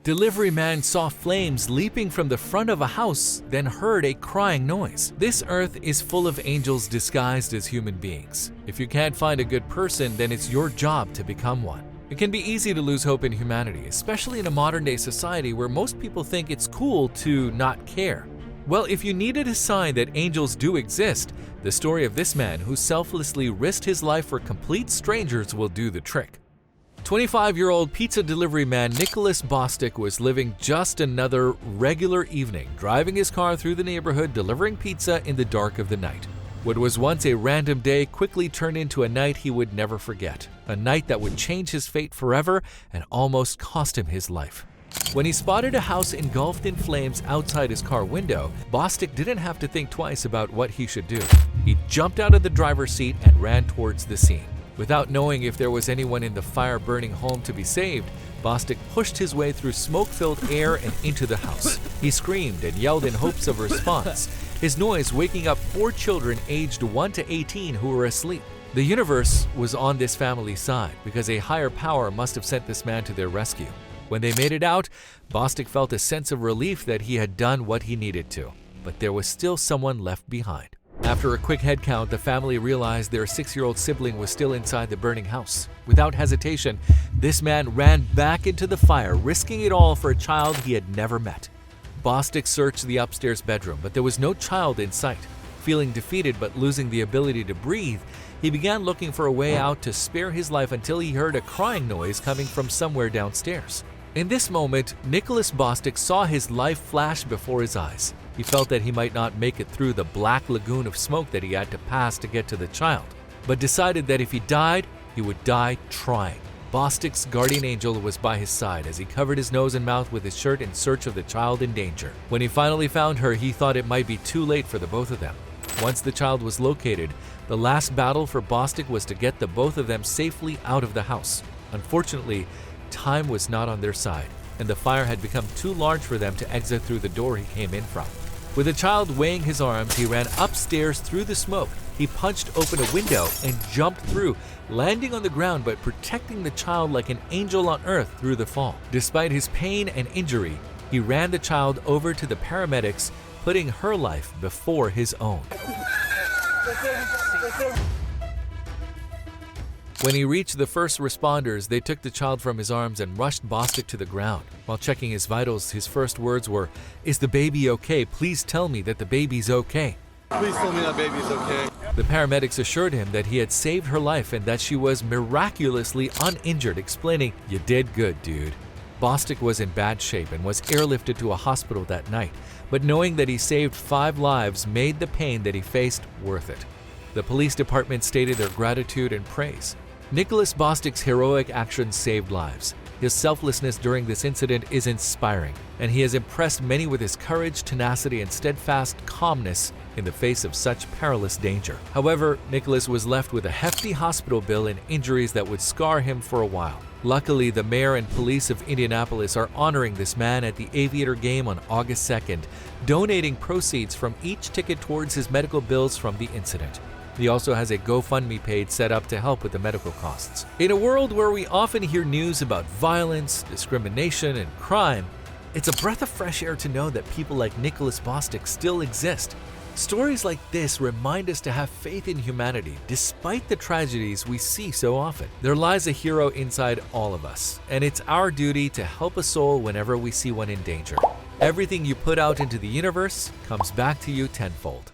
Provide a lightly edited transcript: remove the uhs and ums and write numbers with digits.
Delivery man saw flames leaping from the front of a house, then heard a crying noise. This earth is full of angels disguised as human beings. If you can't find a good person, then it's your job to become one. It can be easy to lose hope in humanity, especially in a modern-day society where most people think it's cool to not care. Well, if you needed a sign that angels do exist, the story of this man who selflessly risked his life for complete strangers will do the trick. 25-year-old pizza delivery man Nicholas Bostic was living just another regular evening, driving his car through the neighborhood delivering pizza in the dark of the night. What was once a random day quickly turned into a night he would never forget, a night that would change his fate forever and almost cost him his life. When he spotted a house engulfed in flames outside his car window, Bostic didn't have to think twice about what he should do. He jumped out of the driver's seat and ran towards the scene. Without knowing if there was anyone in the fire-burning home to be saved, Bostic pushed his way through smoke-filled air and into the house. He screamed and yelled in hopes of a response, his noise waking up 4 children aged 1 to 18 who were asleep. The universe was on this family's side because a higher power must have sent this man to their rescue. When they made it out, Bostic felt a sense of relief that he had done what he needed to, but there was still someone left behind. After a quick head count, the family realized their 6-year-old sibling was still inside the burning house. Without hesitation, this man ran back into the fire, risking it all for a child he had never met. Bostic searched the upstairs bedroom, but there was no child in sight. Feeling defeated but losing the ability to breathe, he began looking for a way out to spare his life until he heard a crying noise coming from somewhere downstairs. In this moment, Nicholas Bostic saw his life flash before his eyes. He felt that he might not make it through the black lagoon of smoke that he had to pass to get to the child, but decided that if he died, he would die trying. Bostic's guardian angel was by his side as he covered his nose and mouth with his shirt in search of the child in danger. When he finally found her, he thought it might be too late for the both of them. Once the child was located, the last battle for Bostic was to get the both of them safely out of the house. Unfortunately, time was not on their side, and the fire had become too large for them to exit through the door he came in from. With the child weighing his arms, he ran upstairs through the smoke. He punched open a window and jumped through, landing on the ground but protecting the child like an angel on earth through the fall. Despite his pain and injury, he ran the child over to the paramedics, putting her life before his own. When he reached the first responders, they took the child from his arms and rushed Bostic to the ground. While checking his vitals, his first words were, "Is the baby okay? Please tell me that the baby's okay." Please tell me that baby's okay. The paramedics assured him that he had saved her life and that she was miraculously uninjured, explaining, "You did good, dude." Bostic was in bad shape and was airlifted to a hospital that night, but knowing that he saved 5 lives made the pain that he faced worth it. The police department stated their gratitude and praise. Nicholas Bostic's heroic actions saved lives. His selflessness during this incident is inspiring, and he has impressed many with his courage, tenacity, and steadfast calmness in the face of such perilous danger. However, Nicholas was left with a hefty hospital bill and injuries that would scar him for a while. Luckily, the mayor and police of Indianapolis are honoring this man at the Aviator game on August 2nd, donating proceeds from each ticket towards his medical bills from the incident. He also has a GoFundMe page set up to help with the medical costs. In a world where we often hear news about violence, discrimination, and crime, it's a breath of fresh air to know that people like Nicholas Bostic still exist. Stories like this remind us to have faith in humanity despite the tragedies we see so often. There lies a hero inside all of us, and it's our duty to help a soul whenever we see one in danger. Everything you put out into the universe comes back to you tenfold.